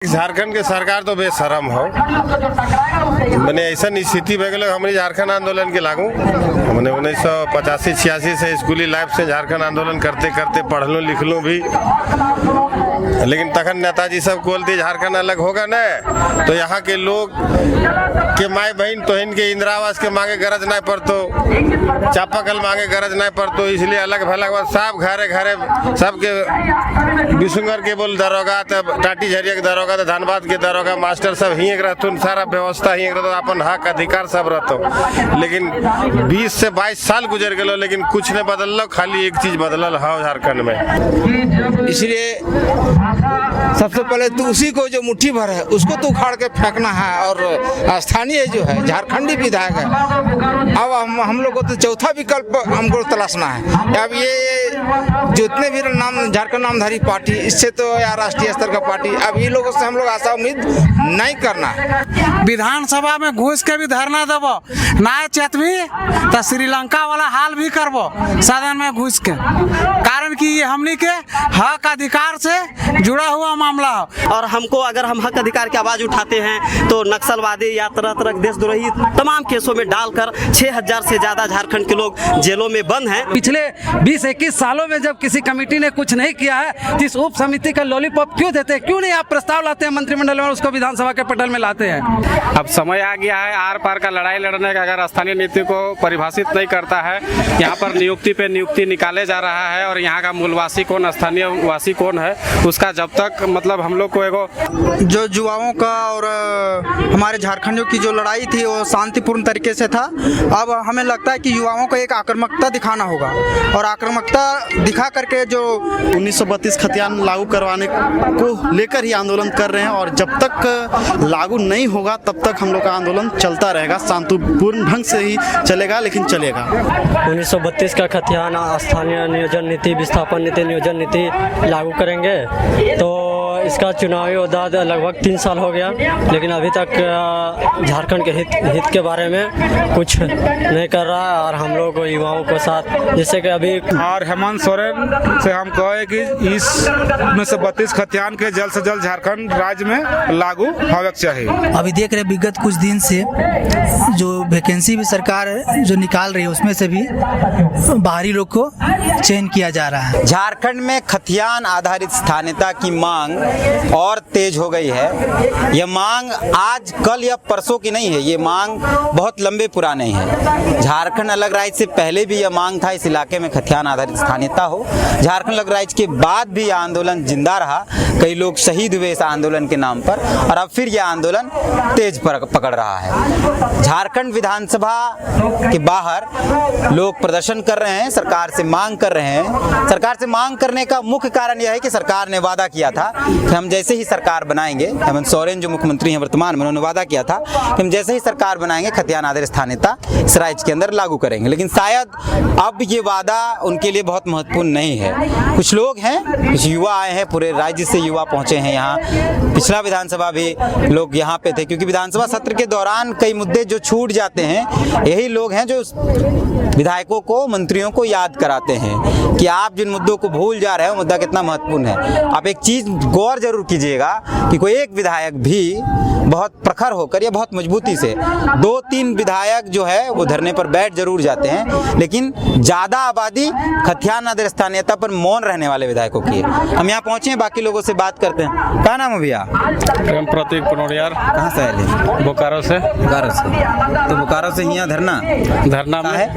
झारखंड के सरकार तो बेशरम हो। मैंने ऐसा स्थिति भे गए हमारी झारखंड आंदोलन के लागू मैंने 1985-86 से स्कूली लाइफ से झारखंड आंदोलन करते करते पढ़ लूँ लिख लूँ भी, लेकिन तखन नेताजी सब बोलते झारखंड अलग होगा न तो यहाँ के लोग के माई बहन तोहन के इंदिरा आवास के मांगे गरज नहीं पड़तो, चापाकल मांगे गरज नहीं पड़तो, इसलिए अलग भलग सब घरे घरे सबके बिशुंगर के बोल दरोगा तब टाटी झरिया के दरोगा तो धनबाद के दरोगा मास्टर सब ही रहते, सारा व्यवस्था ही रहता, अपन हक अधिकार सब रहते। लेकिन 20 से 22 साल गुजर गए लेकिन कुछ नहीं बदल, खाली एक चीज बदलल है झारखंड में। इसलिए सबसे पहले तो उसी को जो मुट्ठी भर है उसको तो उखाड़ के फेंकना है, और स्थानीय जो है झारखंडी विधायक है, अब हम लोग को तो चौथा विकल्प हमको तलाशना है। अब ये जितने भी नाम झारखंड नामधारी पार्टी, इससे तो या राष्ट्रीय स्तर का पार्टी, अब ये लोगों से हम लोग आशा उम्मीद नहीं करना है। विधानसभा में घुस के भी धरना देबो ना चेतवी तो श्रीलंका वाला हाल भी करबो सदन में घुस के, कारण कि ये हमनी के हक अधिकार से जुड़ा हुआ मामला है। और हमको अगर हम हक अधिकार की आवाज उठाते हैं तो नक्सलवादी या तरह तरह देशद्रोही तमाम केसों में डालकर 6000 से ज्यादा झारखंड के लोग जेलों में बंद हैं। पिछले 20-21 सालों में जब किसी कमेटी ने कुछ नहीं किया है तो इस उप समिति का लॉलीपॉप क्यों देते हैं? क्यों नहीं आप प्रस्ताव लाते हैं मंत्रिमंडल में, उसको विधानसभा के पटल में लाते हैं? अब समय आ गया है आर पार का लड़ाई लड़ने का। अगर स्थानीय नीति को परिभाषित नहीं करता है, यहाँ पर नियुक्ति पे नियुक्ति निकाले जा रहा है, और यहाँ का मूलवासी कौन, स्थानीय वासी कौन है, उसका जब तक मतलब हम लोग को एगो जो युवाओं का और हमारे झारखंडियों की जो लड़ाई थी वो शांतिपूर्ण तरीके से था। अब हमें लगता है कि युवाओं को एक आक्रामकता दिखाना होगा, और आक्रामकता दिखा करके जो 1932 खतियान लागू करवाने को लेकर ही आंदोलन कर रहे हैं, और जब तक लागू नहीं होगा तब तक हम लोग का आंदोलन चलता रहेगा, शांतिपूर्ण ढंग से ही चलेगा, लेकिन चलेगा। 1932 का खतियान स्थानीय नियोजन नीति, विस्थापन नीति, नियोजन नीति लागू करेंगे तो इसका चुनावी मुद्दा लगभग 3 साल हो गया, लेकिन अभी तक झारखंड के हित के बारे में कुछ नहीं कर रहा है। और हम लोग युवाओं के साथ जैसे कि अभी और हेमंत सोरेन से हम कहे कि इस 1932 खतियान के जल्द से जल्द झारखंड राज्य में लागू होना चाहिए। अभी देख रहे विगत कुछ दिन से जो वैकेंसी भी सरकार जो निकाल रही है उसमें से भी बाहरी लोग को चयन किया जा रहा है। झारखंड में खतियान आधारित स्थानीयता की मांग और तेज हो गई है। यह मांग आज कल या परसों की नहीं है, ये मांग बहुत लंबे पुराने हैं। झारखंड अलग राज्य से पहले भी यह मांग था इस इलाके में खतियान आधारित स्थानीयता हो। झारखंड अलग राज्य के बाद भी यह आंदोलन जिंदा रहा, कई लोग शहीद हुए इस आंदोलन के नाम पर, और अब फिर यह आंदोलन तेज पकड़ रहा है। झारखंड विधानसभा के बाहर लोग प्रदर्शन कर रहे हैं, सरकार से मांग कर रहे हैं। सरकार से मांग करने का मुख्य कारण यह है कि सरकार ने वादा किया था कि हम जैसे ही सरकार बनाएंगे, हेमंत सोरेन जो मुख्यमंत्री हैं वर्तमान में, उन्होंने वादा किया था कि हम जैसे ही सरकार बनाएंगे खतियान आधारित स्थानीयता इस राज्य के अंदर लागू करेंगे। लेकिन शायद अब ये वादा उनके लिए बहुत महत्वपूर्ण नहीं है। कुछ लोग हैं, कुछ युवा आए हैं, पूरे राज्य से युवा पहुंचे हैं यहाँ। पिछला विधानसभा भी लोग यहाँ पे थे, क्योंकि विधानसभा सत्र के दौरान कई मुद्दे जो छूट जाते हैं, यही लोग हैं जो विधायकों को, मंत्रियों को याद कराते हैं कि आप जिन मुद्दों को भूल जा रहे हो मुद्दा कितना महत्वपूर्ण है। आप एक चीज गौर जरूर कीजिएगा कि कोई एक विधायक भी बहुत प्रखर होकर या बहुत मजबूती से 2-3 विधायक जो है वो धरने पर बैठ जरूर जाते हैं, लेकिन ज्यादा आबादी खतियान आधारित स्थानीयता पर मौन रहने वाले विधायकों की है। हम यहाँ पहुंचे हैं, बाकी लोगों से बात करते हैं। क्या नाम है भैया? प्रेम प्रतीक पनोरियार। कहाँ से आए? बोकारो से। बोकारो से। तो बोकारो से यहाँ धरना में है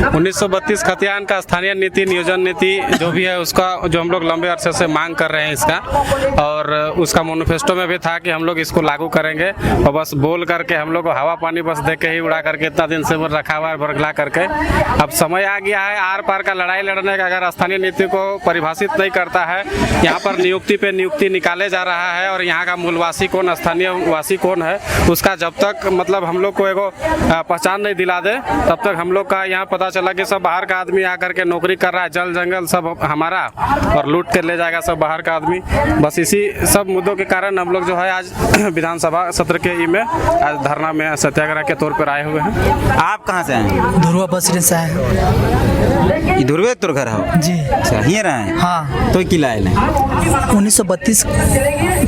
1932 खतियान का स्थानीय नीति, नियोजन नीति जो भी है उसका जो हम लोग लंबे अरसे से मांग कर रहे हैं इसका, और उसका मैनिफेस्टो में भी था कि हम लोग इसको लागू करेंगे, और बस बोल करके हम लोग को हवा पानी बस दे के ही उड़ा करके इतना दिन से रखा हुआ है बरगला करके। अब समय आ गया है आर पार का लड़ाई लड़ने का। अगर स्थानीय नीति को परिभाषित नहीं करता है, यहाँ पर नियुक्ति पे नियुक्ति निकाले जा रहा है, और यहाँ का मूलवासी कौन, स्थानीय वासी कौन है, उसका जब तक मतलब हम लोग को एगो पहचान नहीं दिला दे तब तक हम लोग का यहाँ पता चला कि सब बाहर का आदमी आकर के नौकरी कर रहा है, जल जंगल सब हमारा, और लूट कर ले जाएगा सब बाहर का आदमी। बस बस इसी सब मुद्दों के कारण हम लोग जो है आज विधानसभा सत्र के में आज धरना में सत्याग्रह के तौर पर आए हुए हैं। आप कहाँ से हैं? ध्रुवा बस स्टैंड से आए। ध्रुवे तुर घर हो? जी अच्छा, ही रहे हैं? हाँ। तो किला है 1932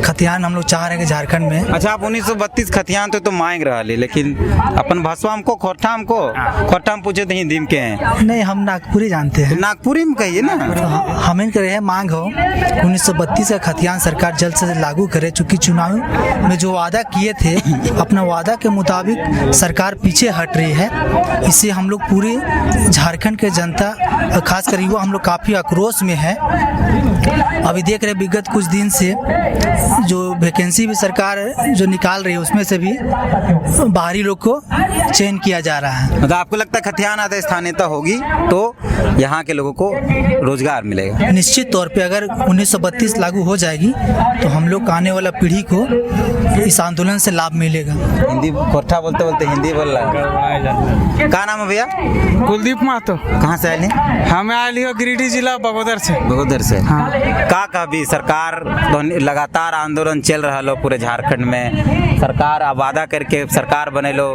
खतियान हम लोग चाह रहे हैं कि झारखंड में। अच्छा, आप 1932 खतियान तो मांग रहा है, लेकिन अपन भाषा हमको खोटा में पूछे तो हिंदी में के हैं? नहीं, हम नागपुरी जानते हैं। नागपुरी में कहिए ना। हम इनके रहे मांग हो 1932 का खतियान सरकार जल्द से जल्द लागू करे, चूंकि चुनाव में जो वादा किए थे अपना वादा के मुताबिक सरकार पीछे हट रही है। इससे हम लोग पूरी झारखंड के जनता खासकर युवा हम लोग काफ़ी आक्रोश में है। अभी देख रहे विगत कुछ दिन से जो वैकेंसी भी सरकार जो निकाल रही है उसमें से भी बाहरी लोग को चयन किया जा रहा है। मतलब आपको लगता है खतियान आधारित स्थानीयता होगी तो यहाँ के लोगों को रोजगार मिलेगा? निश्चित तौर पे अगर 1932 लागू हो जाएगी तो हम लोग आने वाला पीढ़ी को इस आंदोलन से लाभ मिलेगा। हिंदी कोठा बोलते बोलते हिंदी बोल रहा है। क्या नाम है भैया? कुलदीप महतो। कहाँ से आए? हमें आए हो गिरिडीह जिला बगोदर से। बगोदर से। हाँ। का भी सरकार लगातार आंदोलन चल रहा लो पूरे झारखंड में, सरकार वादा करके सरकार बने लो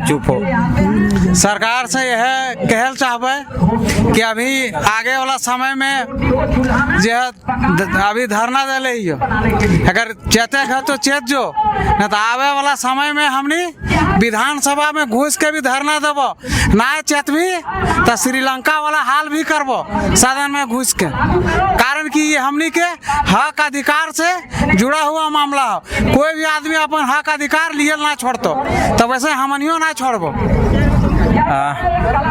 चुप हो। सरकार से यह कहल चाहबे कि अभी आगे वाला समय में जो अभी धरना दे ही अगर चेते है तो चेत जो न तो आवे वाला समय में हमनी विधानसभा में घुस के भी धरना देबो, ना चेत भी तो श्रीलंका वाला हाल भी करबो सदन में घुस के। कारण कि ये हमनी के हक अधिकार से जुड़ा हुआ मामला हो। कोई भी आदमी अपन हक अधिकार लिए ना छोड़तो, तो वैसे हमनियो ना छोड़बो।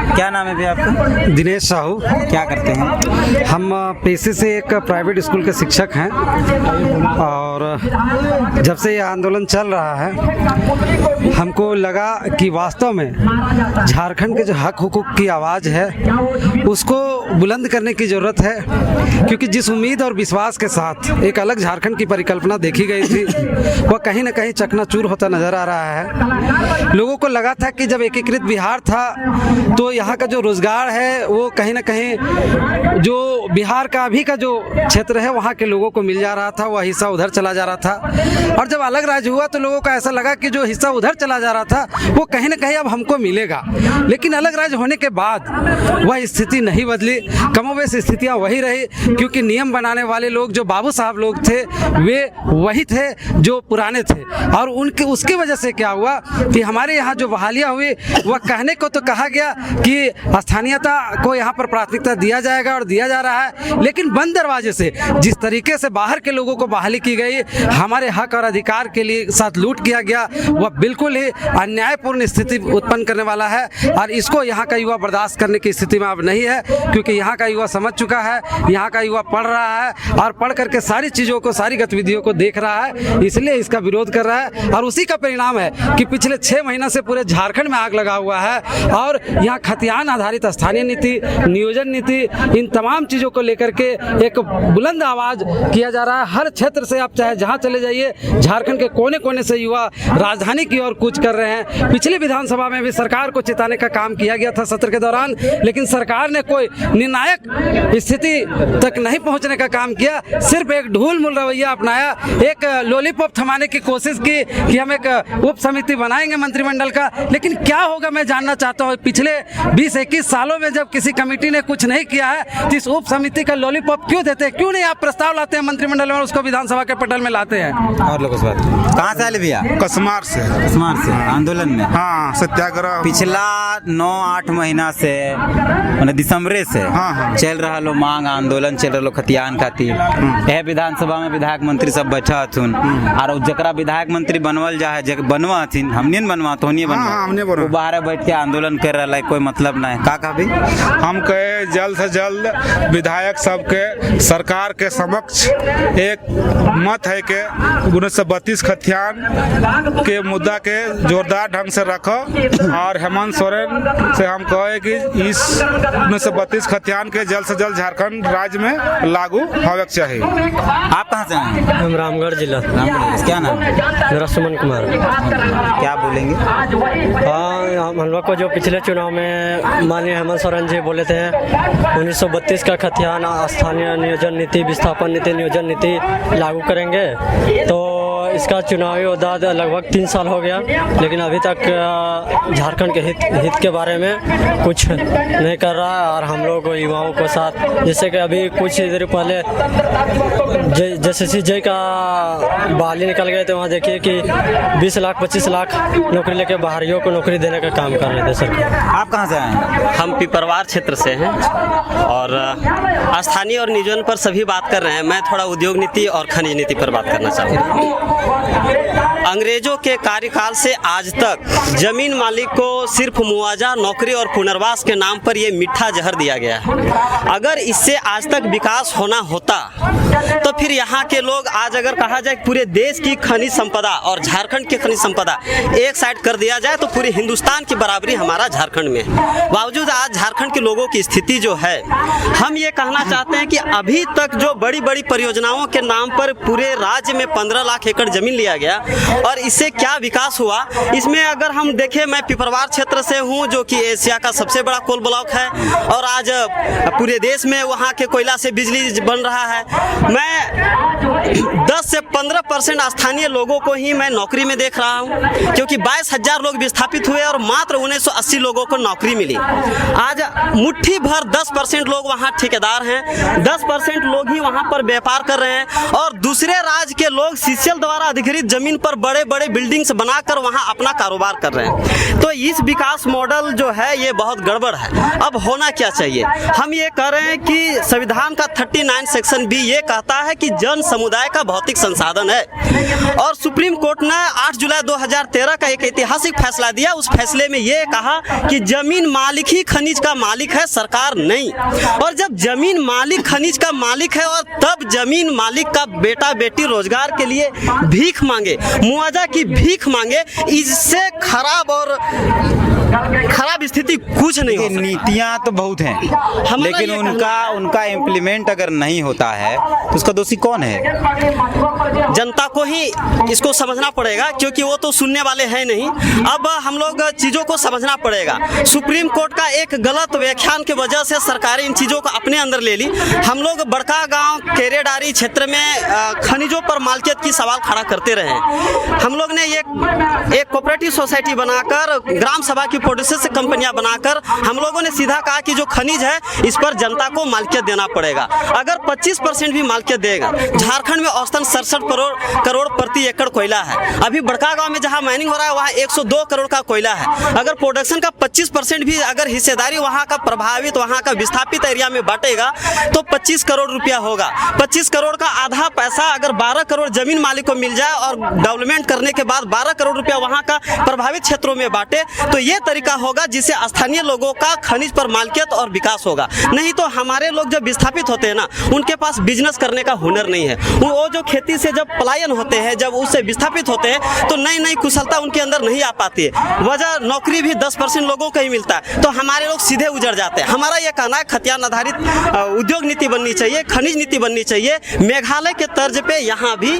क्या नाम है भैया आपका? दिनेश साहू। क्या करते हैं? हम पेशे से एक प्राइवेट स्कूल के शिक्षक हैं और जब से ये आंदोलन चल रहा है हमको लगा कि वास्तव में झारखंड के जो हक हुकूक की आवाज़ है उसको बुलंद करने की ज़रूरत है, क्योंकि जिस उम्मीद और विश्वास के साथ एक अलग झारखंड की परिकल्पना देखी गई थी वह कहीं ना कहीं चकनाचूर होता नज़र आ रहा है। लोगों को लगा था कि जब एकीकृत बिहार था तो यहाँ का जो रोजगार है वो कहीं ना कहीं जो बिहार का अभी का जो क्षेत्र है वहाँ के लोगों को मिल जा रहा था, वह हिस्सा उधर चला जा रहा था। और जब अलग राज्य हुआ तो लोगों को ऐसा लगा कि जो हिस्सा उधर चला जा रहा था वो कहीं ना कहीं अब हमको मिलेगा। लेकिन अलग राज्य होने के बाद वह स्थिति नहीं बदली, कमोबेश स्थितियाँ वही रही, क्योंकि नियम बनाने वाले लोग जो बाबू साहब लोग थे वे वही थे जो पुराने थे। और उनके उसकी वजह से क्या हुआ कि हमारे यहाँ जो बहालियाँ हुई वह कहने को तो कहा गया कि स्थानीयता को यहाँ पर प्राथमिकता दिया जाएगा और दिया जा रहा है, लेकिन बंद दरवाजे से जिस तरीके से बाहर के लोगों को बहाली की गई, हमारे हक और अधिकार के लिए साथ लूट किया गया, वह बिल्कुल ही अन्यायपूर्ण स्थिति उत्पन्न करने वाला है। और इसको यहाँ का युवा बर्दाश्त करने की स्थिति में अब नहीं है, क्योंकि यहाँ का युवा समझ चुका है, यहाँ का युवा पढ़ रहा है और पढ़ करके सारी चीज़ों को, सारी गतिविधियों को देख रहा है, इसलिए इसका विरोध कर रहा है। और उसी का परिणाम है कि पिछले 6 महीना से पूरे झारखंड में आग लगा हुआ है और यहाँ खतियान आधारित स्थानीय नीति, नियोजन नीति, इन तमाम चीज़ों को लेकर के एक बुलंद आवाज़ किया जा रहा है। हर क्षेत्र से आप चाहे जहाँ चले जाइए, झारखंड के कोने कोने से युवा राजधानी की ओर कूच कर रहे हैं। पिछले विधानसभा में भी सरकार को चेताने का काम किया गया था सत्र के दौरान, लेकिन सरकार ने कोई निर्णायक स्थिति तक नहीं पहुँचने का काम किया, सिर्फ एक ढूल-मूल रवैया अपनाया, एक लॉलीपॉप थमाने की कोशिश की कि हम एक उप समिति बनाएंगे मंत्रिमंडल का। लेकिन क्या होगा मैं जानना चाहता हूँ। पिछले 20-21 सालों में जब किसी कमेटी ने कुछ नहीं किया है तो इस उप समिति का लॉलीपॉप क्यों देते हैं? क्यों नहीं आप प्रस्ताव लाते हैं मंत्रिमंडल में, उसको विधानसभा के पटल में लाते हैं? और लोगों से बात कहाँ से आए भैया? कसमार से। कसमार से आंदोलन में? हाँ, सत्याग्रह पिछला 9-8 महीना से मैंने दिसंबर से चल रहा लो मांग आंदोलन चल रहा लो खतियान खातिर। यह विधानसभा में विधायक मंत्री सब बैठा हथुन और जकरा विधायक मंत्री बनवल जा है बनवा हथिन, हमने बनवा तो बनवा बाहर बैठ के आंदोलन कर रहा है, कोई मतलब नहीं। का कहबी? हम कहे जल्द से जल्द विधायक सबके सरकार के समक्ष एक मत है कि 1932 खतियान के मुद्दा के जोरदार ढंग से रखो और हेमंत सोरेन से हम कहे कि इस 1932 खतियान के जल्द से जल्द झारखंड राज्य में लागू होना चाहिए। आप कहाँ से आए? हम रामगढ़ जिला। रामगढ़। क्या नाम? मेरा सुमन कुमार। क्या बोलेंगे? हाँ, हम लोग को जो पिछले चुनाव में माननीय हेमंत सोरेन जी बोले थे 1932 का खतियान स्थानीय नियोजन नीति विस्थापन नीति नियोजन नीति लागू करेंगे। तो इसका चुनावी मुद्दा लगभग 3 साल हो गया, लेकिन अभी तक झारखंड के हित के बारे में कुछ नहीं कर रहा है। और हम लोग युवाओं के साथ, जैसे कि अभी कुछ देर पहले JSSC का बहाली निकल गए थे, वहाँ देखिए कि 20 लाख 25 लाख नौकरी लेके बाहरियों को नौकरी देने का काम कर रहे थे सरकार। आप कहाँ से आए हैं? हम पिपरवार क्षेत्र से हैं और स्थानीय और नियोजन पर सभी बात कर रहे हैं। मैं थोड़ा उद्योग नीति और खनिज नीति पर बात करना चाहूँगा। अंग्रेजों के कार्यकाल से आज तक जमीन मालिक को सिर्फ मुआवजा, नौकरी और पुनर्वास के नाम पर ये मीठा जहर दिया गया है। अगर इससे आज तक विकास होना होता तो फिर यहाँ के लोग आज, अगर कहा जाए पूरे देश की खनिज संपदा और झारखंड की खनिज संपदा एक साइड कर दिया जाए तो पूरे हिंदुस्तान की बराबरी हमारा झारखंड में है। बावजूद आज झारखंड के लोगों की स्थिति जो है, हम ये कहना चाहते हैं कि अभी तक जो बड़ी बड़ी परियोजनाओं के नाम पर पूरे राज्य में 15 लाख एकड़ जमीन लिया गया और इससे क्या विकास हुआ, इसमें अगर हम देखें, मैं पिपरवार क्षेत्र से हूँ जो कि एशिया का सबसे बड़ा कोल ब्लॉक है और आज पूरे देश में वहाँ के कोयला से बिजली बन रहा है। मैं 10 से 15% स्थानीय लोगों को ही मैं नौकरी में देख रहा हूँ, क्योंकि 22,000 लोग विस्थापित हुए और मात्र 1980 लोगों को नौकरी मिली। आज मुट्ठी भर 10% लोग वहाँ ठेकेदार हैं, 10% लोग ही वहाँ पर व्यापार कर रहे हैं और दूसरे राज्य के लोग सीसीएल द्वारा अधिकृत जमीन पर बड़े बड़े बिल्डिंग्स बनाकर वहाँ अपना कारोबार कर रहे हैं। तो इस विकास मॉडल जो है ये बहुत गड़बड़ है। अब होना क्या चाहिए? हम ये कह रहे हैं कि संविधान का 39 सेक्शन भी ये कहता है कि जन समुदाय का भौतिक संसाधन है और सुप्रीम कोर्ट ने 8 जुलाई 2013 का एक ऐतिहासिक फैसला दिया। उस फैसले में ये कहा कि जमीन मालिक ही खनिज का मालिक है, सरकार नहीं। और जब जमीन मालिक खनिज का मालिक है और तब जमीन मालिक का बेटा बेटी रोजगार के लिए भीख मांगे, मुआवजा की भीख मांगे, इससे खराब और खराब स्थिति कुछ नहीं हो। नीतियाँ तो बहुत हैं, लेकिन उनका इम्प्लीमेंट अगर नहीं होता है तो उसका दोषी कौन है? जनता को ही इसको समझना पड़ेगा, क्योंकि वो तो सुनने वाले हैं नहीं। अब हम लोग चीजों को समझना पड़ेगा। सुप्रीम कोर्ट का एक गलत व्याख्यान की वजह से सरकारें इन चीजों को अपने अंदर ले ली। हम लोग बड़का गांव केरेडारी क्षेत्र में खनिजों पर मालिकियत की सवाल खड़ा करते रहे। हम लोग ने एक कोऑपरेटिव सोसाइटी बनाकर, ग्राम सभा की प्रोड्यूसर से कंपनियां बनाकर हम लोगों ने सीधा कहा कि जो खनिज है इस पर जनता को मालिकियत देना पड़ेगा। अगर 25% भी मालिकियत देगा, झारखंड में औसतन 67 करोड़ प्रति एकड़ कोयला है। अभी बड़का गांव में जहां माइनिंग हो रहा है वहां 102 करोड़ का कोयला है। अगर प्रोडक्शन का 25% भी अगर हिस्सेदारी वहां का प्रभावित, वहां का विस्थापित एरिया में बांटेगा तो 25 करोड़ रुपया होगा। 25 करोड़ का आधा पैसा अगर 12 करोड़ जमीन मालिक को मिल जाए और डेवलपमेंट करने के बाद 12 करोड़ रुपया वहां का प्रभावित क्षेत्रों में बांटे तो ये तरीका होगा जिससे स्थानीय लोगों का खनिज पर मालिकियत और विकास होगा। नहीं तो हमारे लोग जब विस्थापित होते हैं ना, उनके पास बिजनेस करने का हुनर नहीं है। वो जो खेती से जब पलायन होते हैं, जब उससे विस्थापित होते हैं तो नई नई कुशलता उनके अंदर नहीं आ पाती है। वजह नौकरी भी 10% लोगों को ही मिलता है, तो हमारे लोग सीधे उजड़ जाते हैं। हमारा ये कहना है खतियान आधारित उद्योग नीति बननी चाहिए, खनिज नीति बननी चाहिए। मेघालय के तर्ज पे यहाँ भी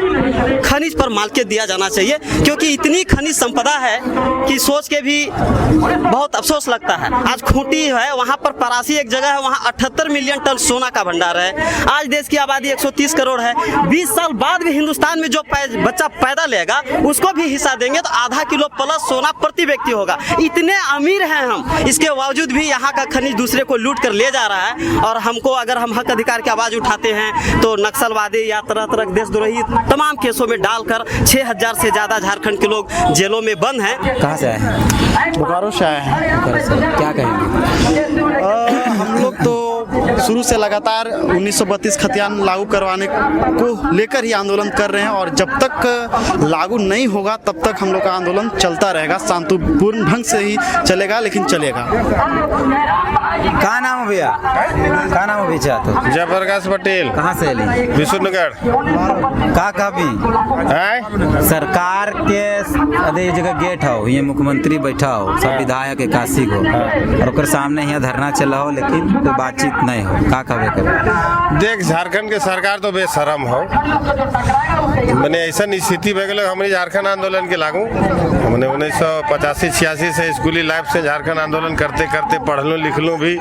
खनिज पर मालिकियत दिया जाना चाहिए, क्योंकि इतनी खनिज संपदा है कि सोच के भी बहुत अफसोस लगता है। आज खूंटी है, वहाँ पर परासी एक जगह है, वहाँ 78 मिलियन टन सोना का भंडार है। आज देश की आबादी 130 करोड़ है। 20 साल बाद भी हिंदुस्तान में जो बच्चा पैदा लेगा उसको भी हिस्सा देंगे तो आधा किलो प्लस सोना प्रति व्यक्ति होगा। इतने अमीर हैं हम, इसके बावजूद भी यहाँ का खनिज दूसरे को लूट कर ले जा रहा है। और हमको, अगर हम हक अधिकार की आवाज उठाते हैं तो नक्सलवादी या तरह तरह देशद्रोही तमाम केसों में डालकर 6000 से ज्यादा झारखंड के लोग जेलों में बंद हैं। कहाँ से आए हैं? बोकारो से आए हैं। क्या कहेंगे? हम लोग तो शुरू से लगातार 1932 खतियान लागू करवाने को लेकर ही आंदोलन कर रहे हैं और जब तक लागू नहीं होगा तब तक हम लोग का आंदोलन चलता रहेगा। शांतिपूर्ण ढंग से ही चलेगा, लेकिन चलेगा। कहाँ नाम है भैया? कहाँ नाम है भैया? तो जयप्रकाश पटेल। कहाँ से एली? विष्णुनगर। का भी सरकार के अदे जगह गेट हो, ये मुख्यमंत्री बैठा हो, सब विधायक काशी को और ओकर सामने यहाँ धरना चला हो, लेकिन कोई बातचीत नहीं हो। का कहबे कर? देख, झारखंड के सरकार तो बेशरम हो। मैंने ऐसा स्थिति बह गए हमारी झारखंड आंदोलन के लागू। हमने 1985-86 से स्कूली लाइफ से झारखंड आंदोलन करते करते पढ़ लूँ लिख लूँ भी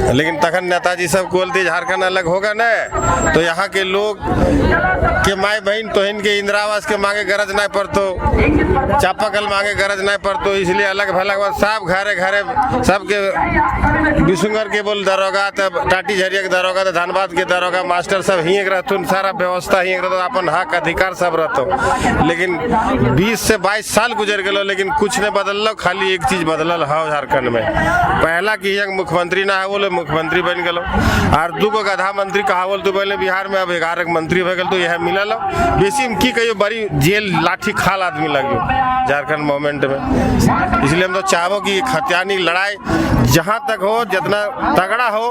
लेकिन तखन नेताजी सब बोलते झारखंड अलग होगा न तो यहाँ के लोग के माई बहन तोहन के इंदिरा आवास के मांगे गरज नहीं पड़तो, चापाकल मांगे गरज नहीं पड़तो, इसलिए अलग भलग सब घरे घरे सबके विशुंगर के बोल दरोगा, तब टाटी झरिया के दरोगा, तो धनबाद के दरोगा मास्टर सब ही रहतुन, सारा व्यवस्था ही रहता, अपन हक अधिकार सब रहतो। लेकिन 20 से 22 साल गुजर गए लेकिन कुछ नहीं बदल, खाली एक चीज बदलल है झारखंड में, पहला कि यहाँ मुख्यमंत्री ना है बोले मुख्यमंत्री बन गलो, और 2 गो गधा मंत्री कहावल तो पहले बिहार में, अब 11 मंत्री हो गए तो यह मिलल बेसी में की कहियो बड़ी जेल लाठी खाल आदमी लगे झारखंड मूवमेंट में। इसलिए हम तो चाहो कि खतियानी लड़ाई जहाँ तक हो, जितना तगड़ा हो,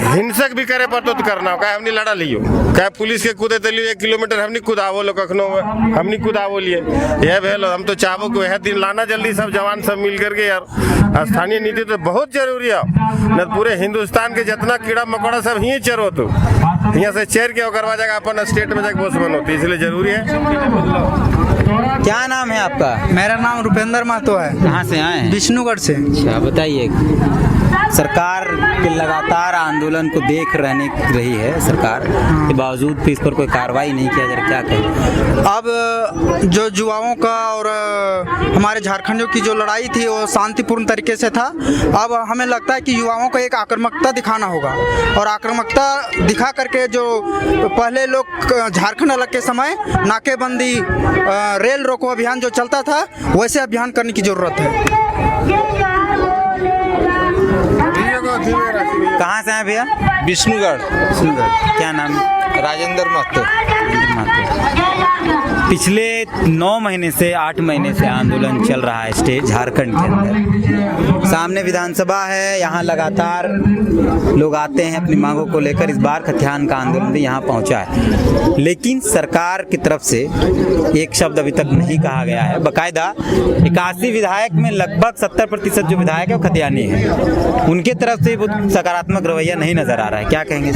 हिंसक भी करे पर तो करना हो, कहे हमने लड़ा लियो, कहे पुलिस के कूदे तलियो 1 किलोमीटर हमने कूदावो लो, कखनो हमने कूदावो लिए, यह भेल। हम तो चाहो कि वह दिन लाना जल्दी, सब जवान सब मिल करके यार। स्थानीय नीति तो बहुत जरूरी है, न पूरे हिंदुस्तान के जितना कीड़ा मकोड़ा सब ही चरो, तो यहाँ से चेर के ओकर बाद अपन स्टेट में जाकर बोस बनोती, इसलिए जरूरी है। क्या नाम है आपका? मेरा नाम रुपेंद्र महतो है। कहाँ से आए हैं? विष्णुगढ़ से। अच्छा, बताइए, सरकार के लगातार आंदोलन को देख रही है सरकार, के बावजूद भी इस पर कोई कार्रवाई नहीं किया जा रहा, क्या कहें? अब जो युवाओं का और हमारे झारखंडियों की जो लड़ाई थी वो शांतिपूर्ण तरीके से था। अब हमें लगता है कि युवाओं को एक आक्रामकता दिखाना होगा, और आक्रामकता दिखा करके जो पहले लोग झारखंड अलग के समय नाकेबंदी, रेल रोको अभियान जो चलता था, वैसे अभियान करने की जरूरत है। कहाँ से हैं भैया? विष्णुगढ़। क्या नाम? राजेंद्र महतो। पिछले 9 महीने से 8 महीने से आंदोलन चल रहा है स्टेट झारखंड के अंदर। सामने विधानसभा है, यहाँ लगातार लोग आते हैं अपनी मांगों को लेकर। इस बार खतियान का आंदोलन भी यहाँ पहुँचा है, लेकिन सरकार की तरफ से एक शब्द अभी तक नहीं कहा गया है। बाकायदा 81 विधायक में लगभग 70% जो विधायक है वो खतियानी है, उनके तरफ से वो सकारात्मक रवैया नहीं नजर आ रहा है, क्या कहेंगे?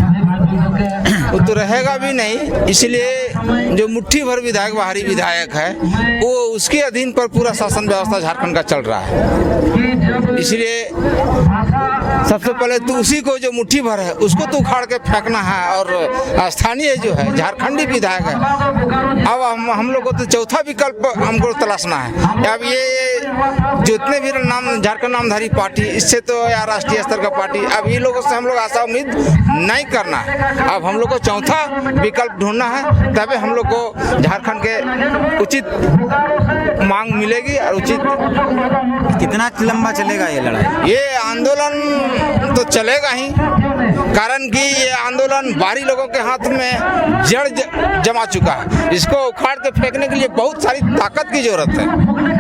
वो तो रहेगा भी नहीं, इसलिए जो मुट्ठी भर विधायक बाहरी विधायक है वो उसके अधीन पर पूरा शासन व्यवस्था झारखंड का चल रहा है। इसलिए सबसे पहले तो उसी को जो मुट्ठी भर है उसको तो उखाड़ के फेंकना है, और स्थानीय जो है झारखंडी विधायक है, अब हम लोग को तो चौथा विकल्प हमको तलाशना है। अब ये जितने भी नाम झारखंड नामधारी पार्टी, इससे तो या राष्ट्रीय स्तर का पार्टी, अब ये लोगों से हम लोग आशा उम्मीद नहीं करना है। अब हम लोग को चौथा विकल्प ढूंढना है, तभी हम लोग को झारखंड के उचित मांग मिलेगी और उचित। कितना लंबा चलेगा ये लड़ाई? ये आंदोलन तो चलेगा ही, कारण कि ये आंदोलन बाहरी लोगों के हाथ में जड़ जमा चुका है। इसको उखाड़ के फेंकने के लिए बहुत सारी ताकत की जरूरत है।